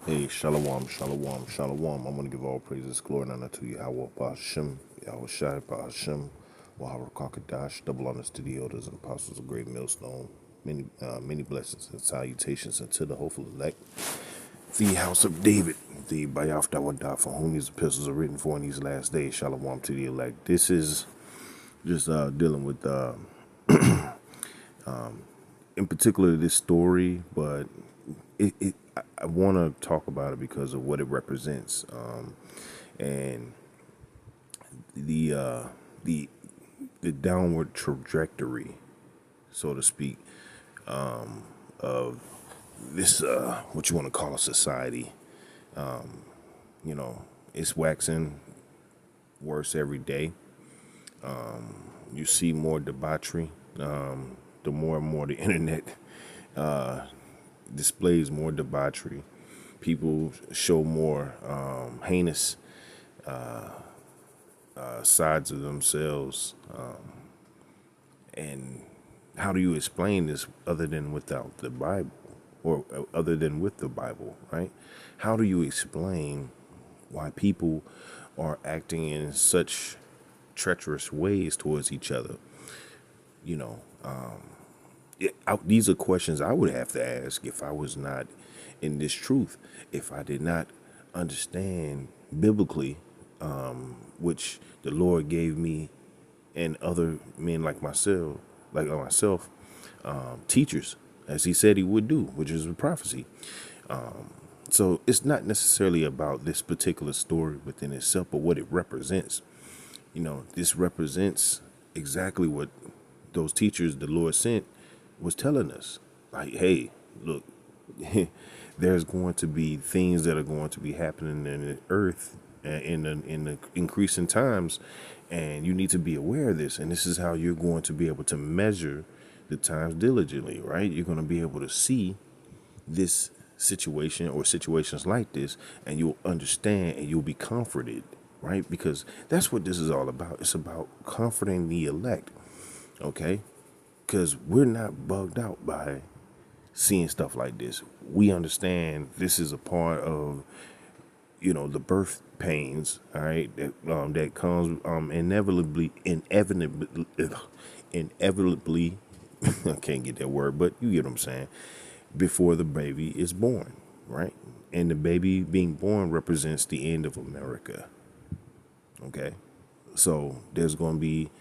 Hey, shalom, shalom, shalom. I'm going to give all praises, glory, and honor to Yahweh, Ba'ashem, Yahweh Shai, Ba'ashem, Wahara Kakadash, double honors to the elders and apostles of Great Millstone. Many blessings and salutations unto the hopeful elect, the house of David, the Bayaf Dawadah, for whom these epistles are written for in these last days. Shalom to the elect. This is just dealing with, in particular, this story, but I want to talk about it because of what it represents, and the uh, the the downward trajectory, so to speak, of this what you want to call a society. You know, it's waxing worse every day. You see more debauchery. The more and more the internet displays more debauchery. People show more heinous sides of themselves. And how do you explain this other than without the Bible, or other than with the Bible, right? How do you explain why people are acting in such treacherous ways towards each other? You know, these are questions I would have to ask if I was not in this truth, if I did not understand biblically, which the Lord gave me and other men like myself, teachers, as He said He would do, which is a prophecy. So it's not necessarily about this particular story within itself, but what it represents. You know, this represents exactly what those teachers the Lord sent was telling us. Like, hey, look, there's going to be things that are going to be happening in the earth in the increasing times, and you need to be aware of this. And this is how you're going to be able to measure the times diligently, right? You're going to be able to see this situation or situations like this, and you'll understand and you'll be comforted, right? Because that's what this is all about. It's about comforting the elect, okay? Because we're not bugged out by seeing stuff like this. We understand this is a part of, the birth pains, all right, that comes inevitably. I can't get that word, but you get what I'm saying. Before the baby is born, right? And the baby being born represents the end of America. Okay, so there's going to be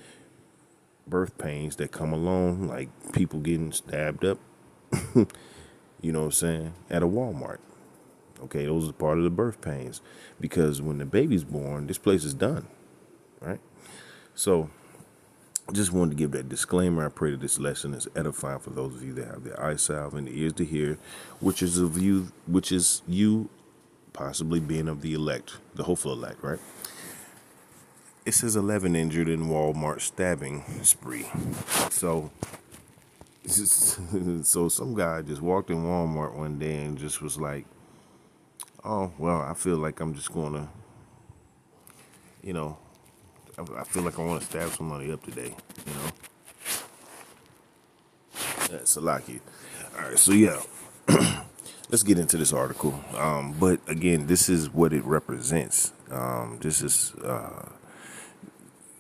birth pains that come along, like people getting stabbed up, you know what I'm saying, at a Walmart. Okay, those are part of the birth pains, because when the baby's born, this place is done, right? So I just wanted to give that disclaimer. I pray that this lesson is edifying for those of you that have their eyes salve and the ears to hear, which is you possibly being of the elect, the hopeful elect, right? It says 11 injured in Walmart stabbing spree. So, so some guy just walked in Walmart one day and just was like, "Oh, well, I feel like I'm just gonna, you know, I feel like I want to stab somebody up today, you know." That's a lucky. All right, so yeah, let's get into this article. But again, this is what it represents. This is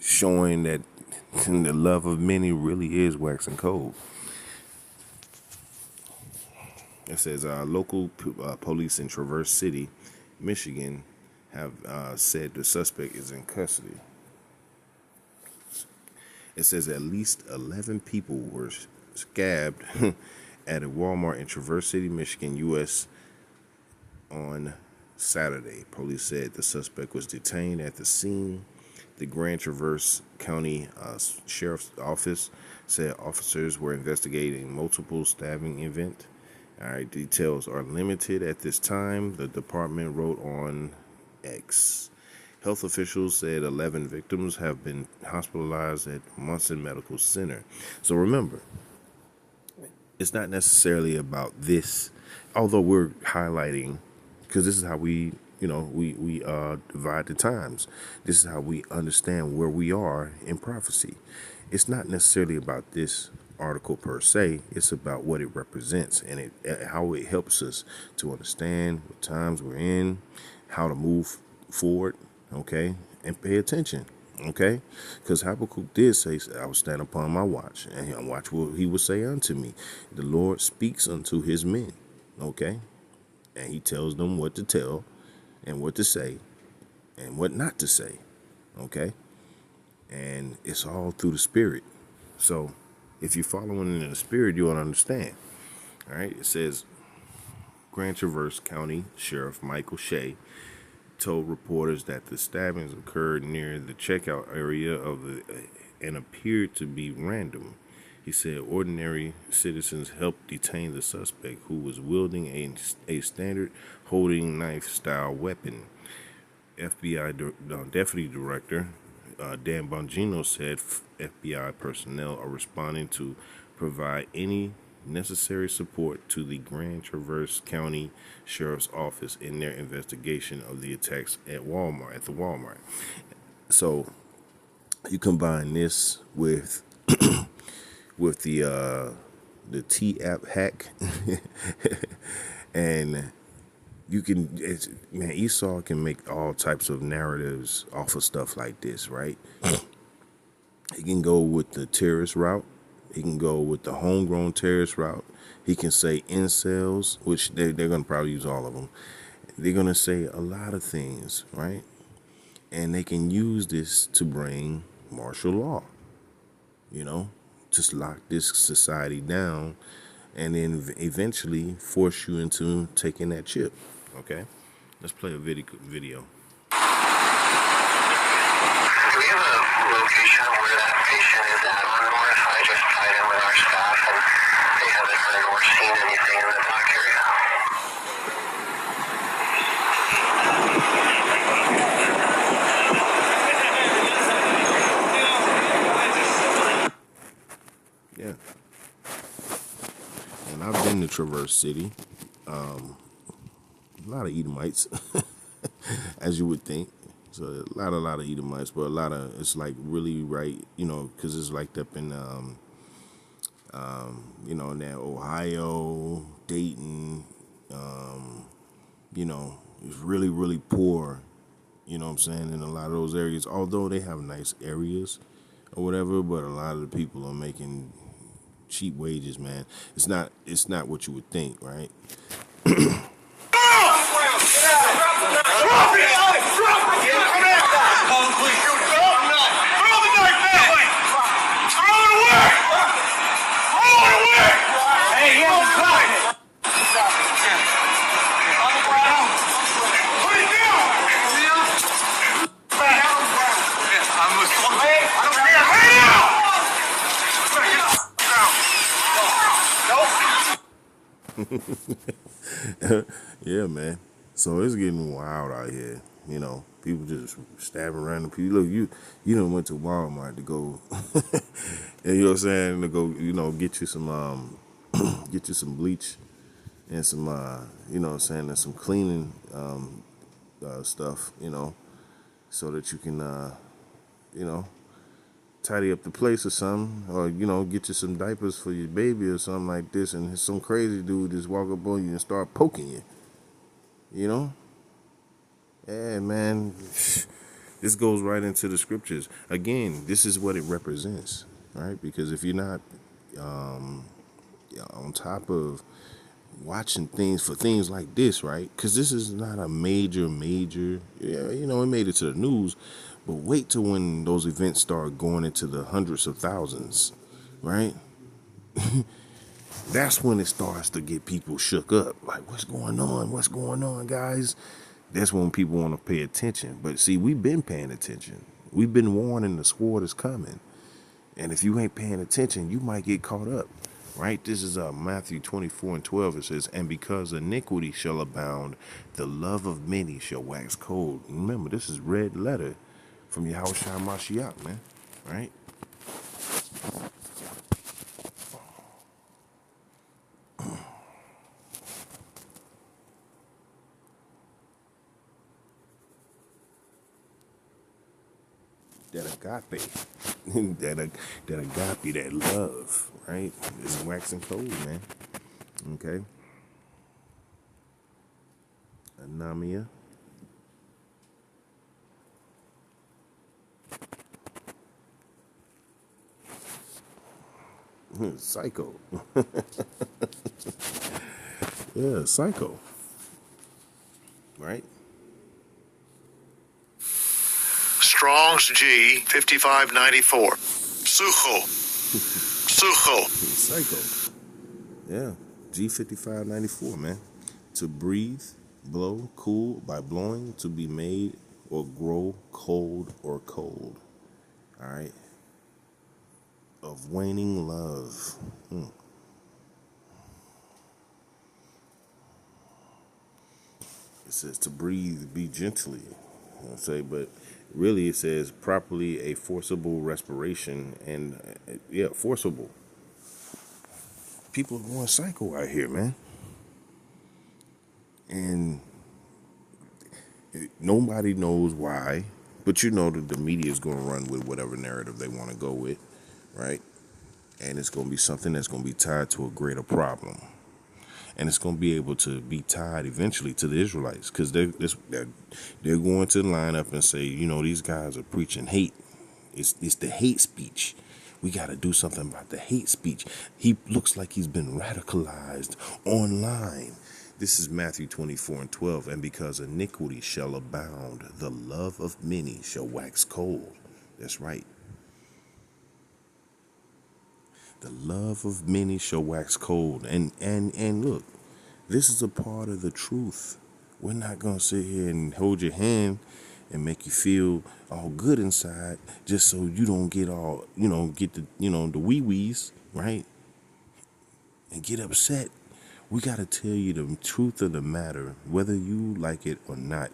showing that the love of many really is waxing cold. It says local police in Traverse City, Michigan, have said the suspect is in custody. It says at least 11 people were scabbed at a Walmart in Traverse City, Michigan, U.S. on Saturday. Police said the suspect was detained at the scene. The Grand Traverse County Sheriff's Office said officers were investigating multiple stabbing events. All right, details are limited at this time, the department wrote on X. Health officials said 11 victims have been hospitalized at Munson Medical Center. So remember, it's not necessarily about this, although we're highlighting, because this is how we divide the times. This is how we understand where we are in prophecy. It's not necessarily about this article per se. It's about what it represents and how it helps us to understand what times we're in, how to move forward, okay, and pay attention, okay, because Habakkuk did say, "I will stand upon my watch and watch what he will say unto me." The Lord speaks unto his men, okay, and he tells them what to tell and what to say and what not to say, okay, and it's all through the Spirit. So if you're following in the Spirit, you'll understand. All right, it says Grand Traverse County Sheriff Michael Shea told reporters that the stabbings occurred near the checkout area of the and appeared to be random. He said ordinary citizens helped detain the suspect, who was wielding a standard holding knife style weapon. FBI Deputy Director Dan Bongino said FBI personnel are responding to provide any necessary support to the Grand Traverse County Sheriff's Office in their investigation of the attacks at the Walmart. So you combine this with the T app hack, and you can, man, Esau can make all types of narratives off of stuff like this, right? He can go with the terrorist route. He can go with the homegrown terrorist route. He can say incels, which they're going to probably use all of them. They're going to say a lot of things, right? And they can use this to bring martial law, just lock this society down and then eventually force you into taking that chip, okay? Let's play a video. Do we have a location of where that patient is at on North? I just tied in with our staff and they haven't heard or seen anything in the dock area. Yeah. And I've been to Traverse City. A lot of Edomites, as you would think. So a lot of Edomites, but it's like really right, because it's like up in, in that Ohio, Dayton, it's really, really poor, you know what I'm saying, in a lot of those areas, although they have nice areas or whatever, but a lot of the people are making cheap wages, man. It's not what you would think, right? Yeah, man. So it's getting wild out here. People just stabbing random people. Look, you done went to Walmart to go, and you know what I'm saying, to go, get you some get you some bleach and some you know what I'm saying, and some cleaning stuff, so that you can tidy up the place or something, or get you some diapers for your baby or something like this, and some crazy dude just walk up on you and start poking you. Yeah, man. This goes right into the scriptures. Again, this is what it represents, right? Because if you're not on top of watching things like this, right? Because this is not a major, it made it to the news, but wait till when those events start going into the hundreds of thousands, right? That's when it starts to get people shook up. Like, what's going on? What's going on, guys? That's when people want to pay attention. But see, we've been paying attention. We've been warning the sword is coming. And if you ain't paying attention, you might get caught up, right? This is Matthew 24:12. It says, "And because iniquity shall abound, the love of many shall wax cold." Remember, this is red letter from Yahushua Mashiach, man, right? That agape. that agape, that love, right? It's waxing cold, man. Okay. Anamia. Psycho. Yeah, psycho. Right? Strong's G 5594. Sucho. Sucho. Psycho. Yeah. G5594, man. To breathe, blow, cool by blowing, to be made or grow cold or cold. All right. Of waning love. It says to breathe, be gently. I'll say, but really it says properly a forcible respiration and yeah, forcible. People are going psycho out here, man. And nobody knows why, but you know that the media is going to run with whatever narrative they want to go with, right? And it's going to be something that's going to be tied to a greater problem. And it's going to be able to be tied eventually to the Israelites, because they're going to line up and say, you know, these guys are preaching hate. It's the hate speech. We got to do something about the hate speech. He looks like he's been radicalized online. This is Matthew 24:12. And because iniquity shall abound, the love of many shall wax cold. That's right. The love of many shall wax cold. And look, this is a part of the truth. We're not going to sit here and hold your hand and make you feel all good inside just so you don't get all, get the wee-wees, right? And get upset. We got to tell you the truth of the matter, whether you like it or not.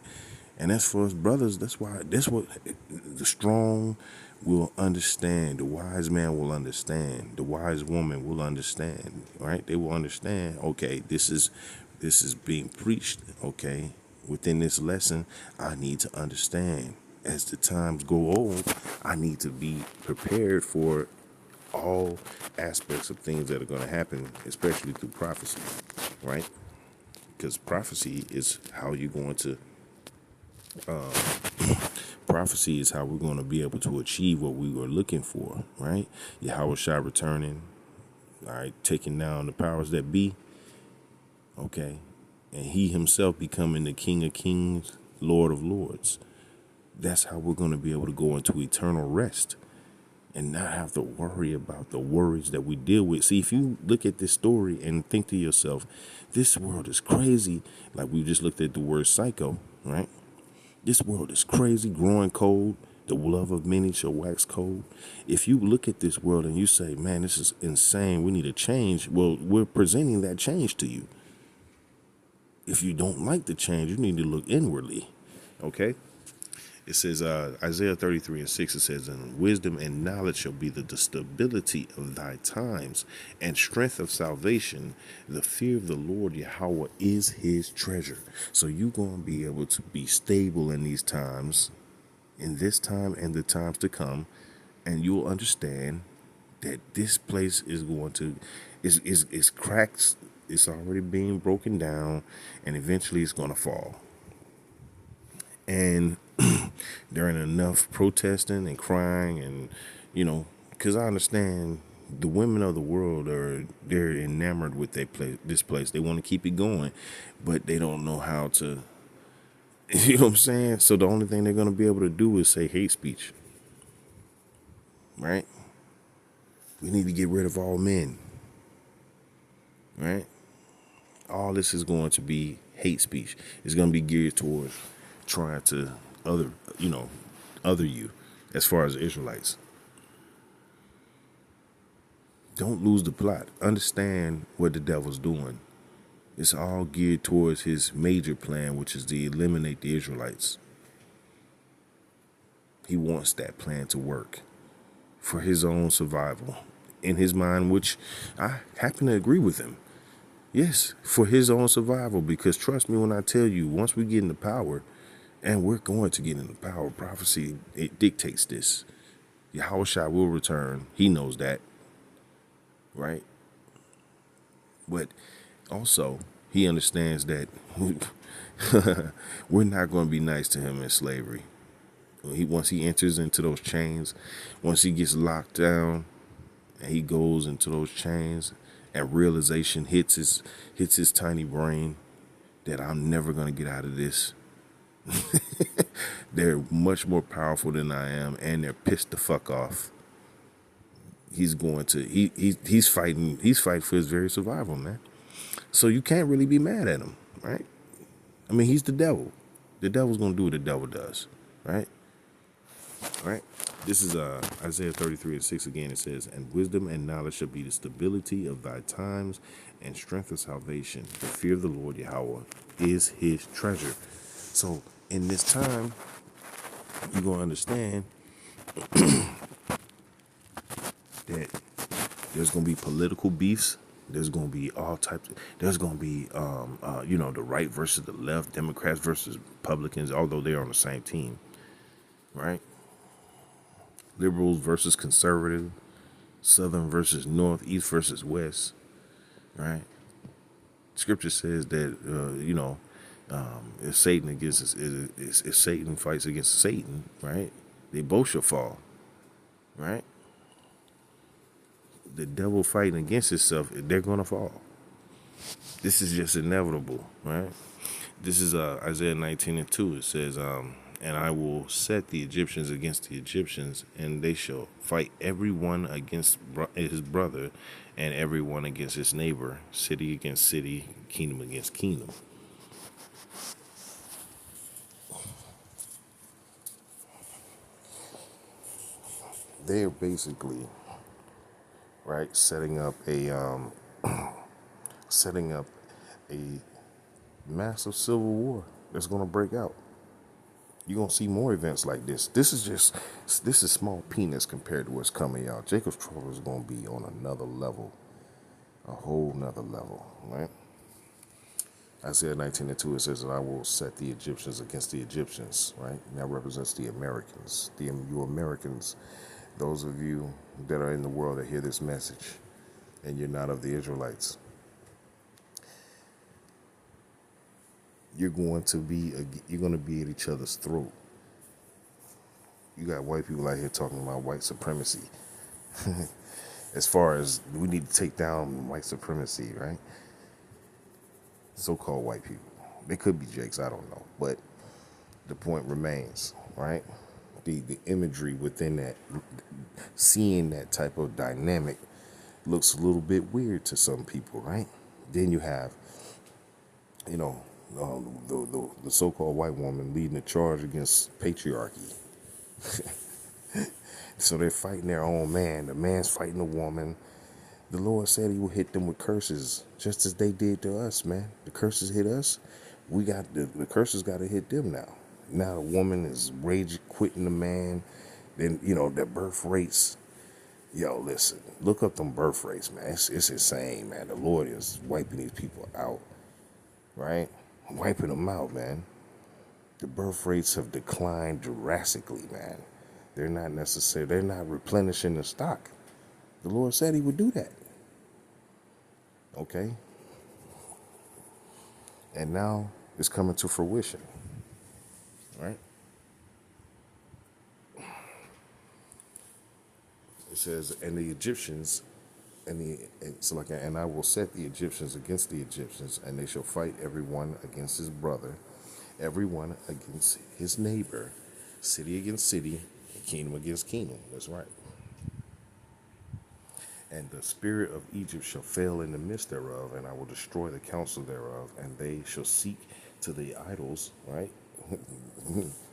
And as for us brothers, that's what the strong will understand. The wise man will understand. The wise woman will understand, right? They will understand, okay, this is being preached, okay? Within this lesson, I need to understand. As the times go old, I need to be prepared for all aspects of things that are going to happen, especially through prophecy, right? Because prophecy is how you're going to prophecy is how we're going to be able to achieve what we were looking for, right? Yahweh Shai returning, all right, taking down the powers that be, okay, and he himself becoming the King of Kings, Lord of Lords. That's how we're going to be able to go into eternal rest and not have to worry about the worries that we deal with. See, if you look at this story and think to yourself, this world is crazy, like we just looked at the word psycho, right? This world is crazy, growing cold. The love of many shall wax cold. If you look at this world and you say, man, this is insane, we need a change, well, we're presenting that change to you. If you don't like the change, you need to look inwardly, okay? It says, Isaiah 33:6, it says, and wisdom and knowledge shall be the stability of thy times, and strength of salvation. The fear of the Lord Yahweh is his treasure. So you're going to be able to be stable in these times, in this time and the times to come, and you'll understand that this place is going to, is cracks, it's already being broken down, and eventually it's going to fall. And there ain't enough protesting and crying and, because I understand the women of the world they're enamored with this place. They want to keep it going, but they don't know how to, you know what I'm saying? So the only thing they're going to be able to do is say hate speech, right? We need to get rid of all men, right? All this is going to be hate speech. It's going to be geared towards trying to other you as far as the Israelites. Don't lose the plot. Understand what the devil's doing. It's all geared towards his major plan, which is to eliminate the Israelites. He wants that plan to work for his own survival in his mind, which I happen to agree with him. Yes, for his own survival, because trust me when I tell you, once we get into power, and we're going to get into power, prophecy, it dictates this. Yahushua will return. He knows that, right? But also, he understands that we're not going to be nice to him in slavery. Once he enters into those chains, once he gets locked down, and he goes into those chains, and realization hits his tiny brain that I'm never going to get out of this. They're much more powerful than I am, and they're pissed the fuck off. He's going to he's fighting for his very survival, man. So you can't really be mad at him, right? I mean, he's the devil. The devil's gonna do what the devil does, right? Right? This is Isaiah 33:6 again. It says, "And wisdom and knowledge shall be the stability of thy times, and strength of salvation. The fear of the Lord Yahweh is his treasure." So in this time, you're gonna understand that there's gonna be political beefs. There's gonna be all types. There's gonna be, the right versus the left, Democrats versus Republicans, although they're on the same team, right? Liberals versus conservative, Southern versus North, East versus West, right? Scripture says that if Satan fights against Satan, right? They both shall fall, right? The devil fighting against itself, they're gonna fall. This is just inevitable, right? This is Isaiah 19:2. It says, "And I will set the Egyptians against the Egyptians, and they shall fight every one against his brother, and every one against his neighbor, city against city, kingdom against kingdom." They're basically, right, setting up a massive civil war that's going to break out. You're going to see more events like this. This is small peanuts compared to what's coming, y'all. Jacob's trouble is going to be on another level, a whole nother level, right? Isaiah 19:2, it says that I will set the Egyptians against the Egyptians, right? And that represents the Americans, you Americans, those of you that are in the world that hear this message, and you're not of the Israelites. You're going to be at each other's throat. You got white people out here talking about white supremacy. As far as we need to take down white supremacy, right? So-called white people. They could be Jakes, I don't know. But the point remains, right? The imagery within that, seeing that type of dynamic looks a little bit weird to some people, right? Then you have, the so-called white woman leading the charge against patriarchy. So they're fighting their own man. The man's fighting the woman. The Lord said he will hit them with curses, just as they did to us, man. The curses hit us. We got the curses got to hit them now. Now the woman is quitting the man. Then, their birth rates. Yo, listen, look up them birth rates, man. It's insane, man. The Lord is wiping these people out, right? Wiping them out, man. The birth rates have declined drastically, man. They're not replenishing the stock. The Lord said he would do that. Okay? And now it's coming to fruition. Right? It says, and the Egyptians, and I will set the Egyptians against the Egyptians, and they shall fight every one against his brother, every one against his neighbor, city against city, and kingdom against kingdom. That's right. And the spirit of Egypt shall fail in the midst thereof, and I will destroy the counsel thereof, and they shall seek to the idols, right?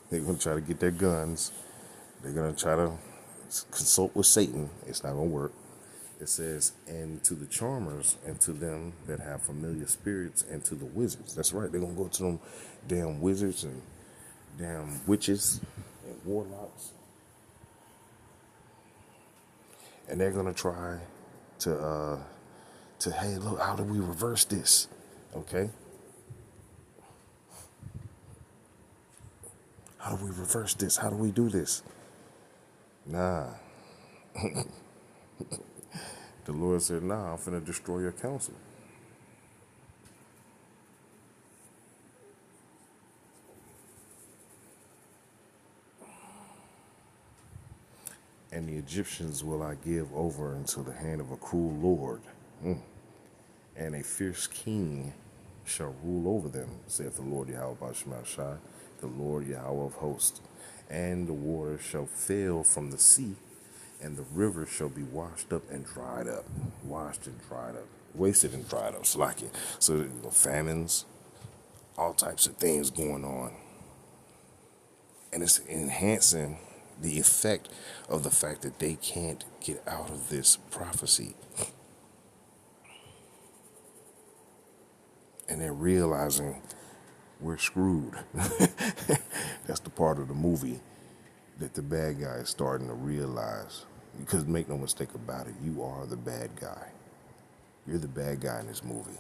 They're going to try to get their guns. They're going to try to consult with Satan. It's not going to work. It says, and to the charmers, and to them that have familiar spirits, and to the wizards. That's right. They're going to go to them damn wizards and damn witches and warlocks. And they're going to try to, hey, look, how do we reverse this? Okay? How do we reverse this? How do we do this? Nah, The Lord said, nah, I'm finna destroy your counsel. And the Egyptians will I give over into the hand of a cruel Lord, and a fierce king shall rule over them, saith the Lord Yahweh Bashmashai, the Lord Yahweh of hosts. And the water shall fail from the sea, and the river shall be washed up and dried up, washed and dried up, wasted and dried up, slacking. So famines, all types of things going on. And it's enhancing the effect of the fact that they can't get out of this prophecy. And they're realizing we're screwed. That's the part of the movie that the bad guy is starting to realize. Because make no mistake about it, you are the bad guy. You're the bad guy in this movie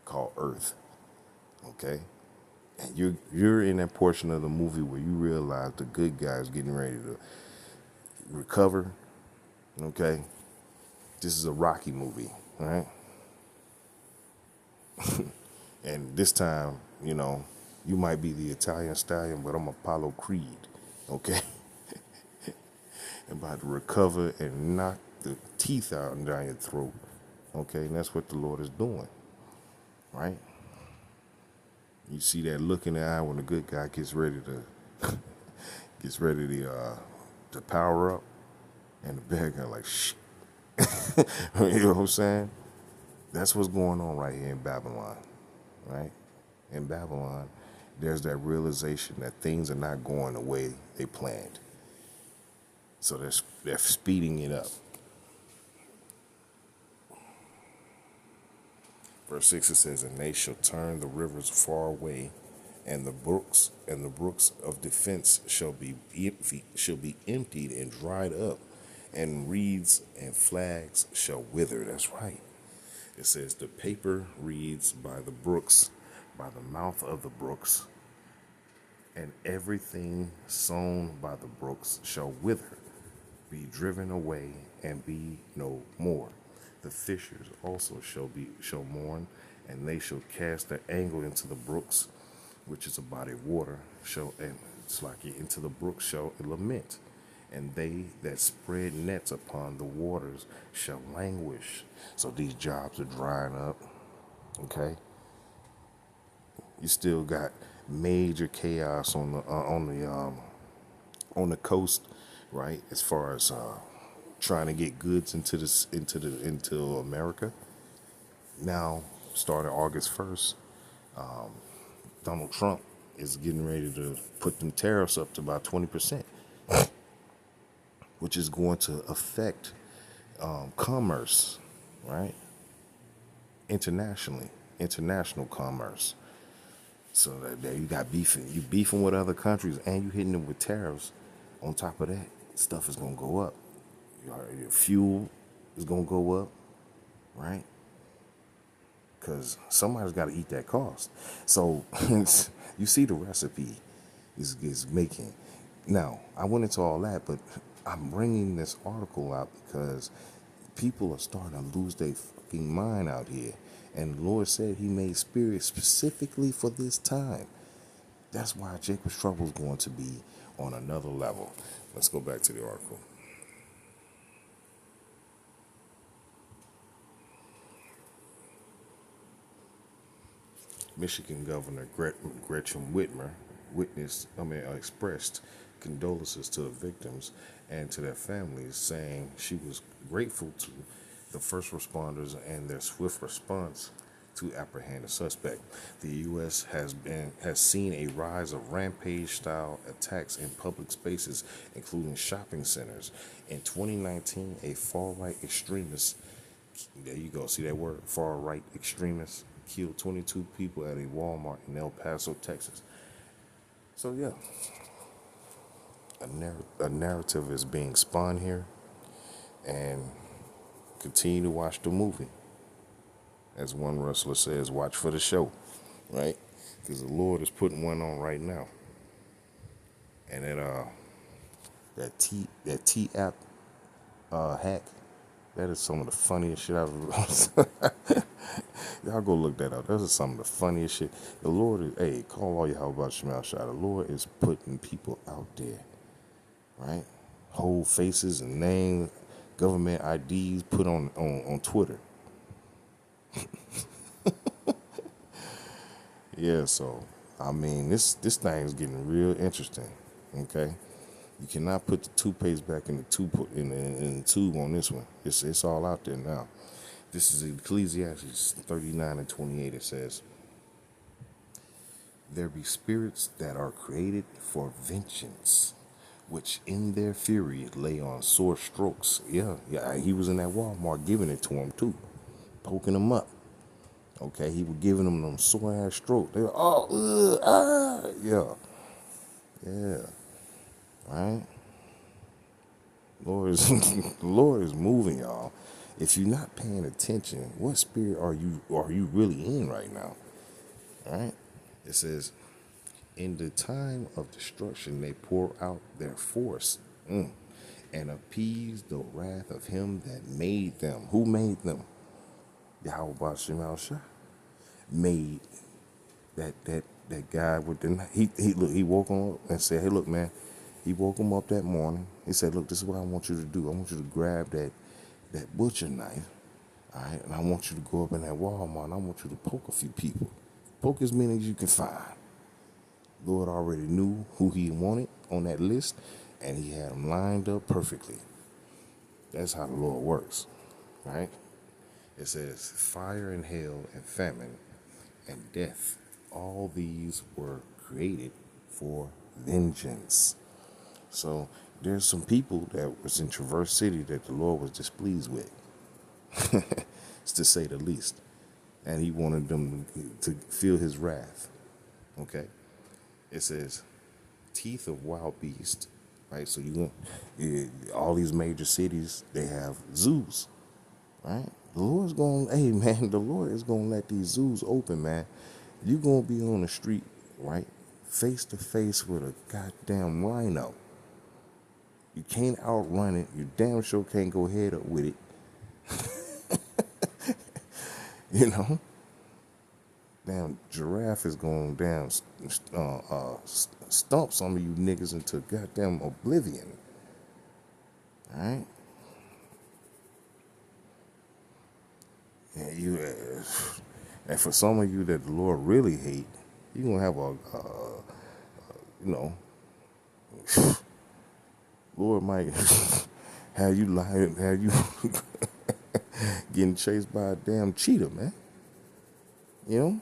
called Earth. Okay? And you're in that portion of the movie where you realize the good guy is getting ready to recover. Okay? This is a Rocky movie, right? And this time, you might be the Italian stallion, but I'm Apollo Creed, okay? About to recover and knock the teeth out and down your throat, okay? And that's what the Lord is doing, right? You see that look in the eye when the good guy gets ready to power up, and the bad guy like, shh. You know what I'm saying? That's what's going on right here in Babylon, right? In Babylon, there's that realization that things are not going the way they planned. So they're speeding it up. Verse 6, it says, and they shall turn the rivers far away, and the brooks of defense shall be emptied and dried up, and reeds and flags shall wither. That's right. It says, the paper reeds by the brooks, by the mouth of the brooks, and everything sown by the brooks shall wither, be driven away, and be no more. The fishers also shall mourn, and they shall cast their angle into the brooks, which is a body of water, into the brooks shall lament. And they that spread nets upon the waters shall languish. So these jobs are drying up, okay? You still got major chaos on the coast, right? As far as trying to get goods into America. Now, starting August 1st, Donald Trump is getting ready to put them tariffs up to about 20%. Which is going to affect commerce, right? International commerce. So that you got beefing. You beefing with other countries and you hitting them with tariffs. On top of that, stuff is going to go up. Your fuel is going to go up, right? Because somebody's got to eat that cost. So you see the recipe is making. Now, I went into all that, but I'm bringing this article out because people are starting to lose their fucking mind out here. And the Lord said he made spirits specifically for this time. That's why Jacob's trouble is going to be on another level. Let's go back to the article. Michigan Governor Gretchen Whitmer expressed condolences to the victims and to their families, saying she was grateful to the first responders and their swift response to apprehend a suspect. The U.S. has seen a rise of rampage-style attacks in public spaces, including shopping centers. In 2019, a far-right extremist, there you go, see that word, far-right extremist, killed 22 people at a Walmart in El Paso, Texas. So yeah, a narrative is being spun here, and continue to watch the movie. As one wrestler says, watch for the show, right? Because the Lord is putting one on right now. And that T app hack. That is some of the funniest shit I've ever. Y'all go look that up. That is some of the funniest shit. The Lord is, hey, call all y'all about Shemal Shah. The Lord is putting people out there, right? Whole faces and names, government IDs put on Twitter. Yeah, so I mean, this thing is getting real interesting. Okay, you cannot put the toothpaste back in the in the tube on this one. It's all out there now. This is Ecclesiastes 39:28. It says, "There be spirits that are created for vengeance, which in their fury lay on sore strokes." Yeah, he was in that Walmart giving it to him too, poking him up. Okay, he was giving them sore ass strokes. They were, yeah, right. Lord is the Lord is moving, y'all. If you're not paying attention, what spirit are you really in right now? All right. It says, "In the time of destruction, they pour out their force and appease the wrath of him that made them." Who made them? Yahweh Shemal Shah made that guy with the he woke him up and said, "Hey, look, man." He woke him up that morning. He said, "Look, this is what I want you to do. I want you to grab that butcher knife, all right, and I want you to go up in that Walmart and I want you to poke a few people. Poke as many as you can find." Lord already knew who he wanted on that list, and he had them lined up perfectly. That's how the Lord works, right? It says, "Fire and hail and famine and death, all these were created for vengeance." So there's some people that was in Traverse City that the Lord was displeased with, to say the least. And he wanted them to feel his wrath. Okay? It says, "Teeth of wild beast." Right? So all these major cities, they have zoos. Right? The Lord's going, hey man, the Lord is going to let these zoos open, man. You're going to be on the street, right? Face to face with a goddamn rhino. You can't outrun it. You damn sure can't go head up with it. You know? Damn giraffe is going down, stomp some of you niggas into goddamn oblivion. All right? And for some of you that the Lord really hate, you're going to have Lord might have you getting chased by a damn cheetah, man. You know?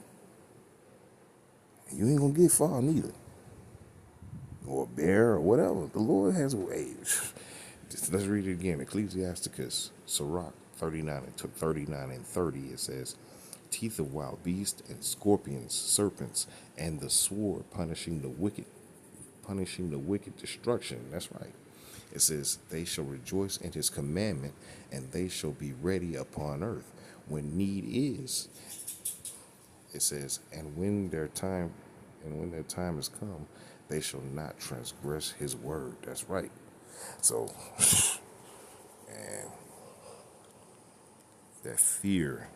You ain't going to get far neither. Or a bear or whatever. The Lord has a way. Let's read it again. Ecclesiasticus, Sirach 39 and 30. It says, "Teeth of wild beasts and scorpions, serpents, and the sword punishing the wicked destruction." That's right. It says, "They shall rejoice in his commandment, and they shall be ready upon earth when need is." It says, "And when their time is come, they shall not transgress his word." That's right. So, man, that fear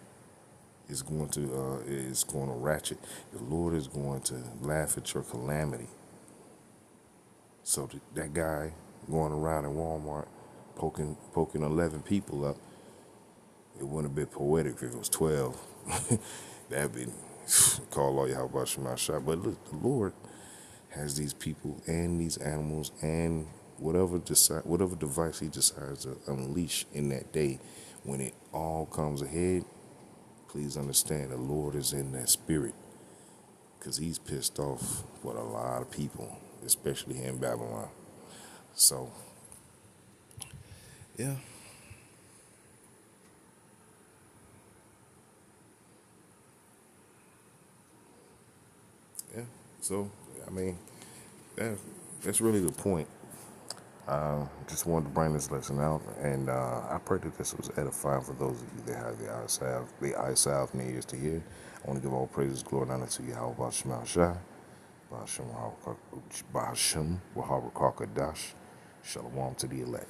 is going to ratchet. The Lord is going to laugh at your calamity. So that guy going around in Walmart poking 11 people up, it wouldn't have been poetic if it was 12. That'd be call all y'all about Shemal Shah. But look, the Lord has these people and these animals and whatever device he decides to unleash in that day. When it all comes ahead, please understand the Lord is in that spirit, because he's pissed off with a lot of people, especially here in Babylon. So, yeah. Yeah. So, I mean, that's really the point. Just wanted to bring this lesson out, and I pray that this was edifying for those of you that have the eye salve, and the ears to hear. I want to give all praises, glory, and honor to Yahweh Shemal Shah, Ba'ashem Wahar Kadash, Shalom to the elect.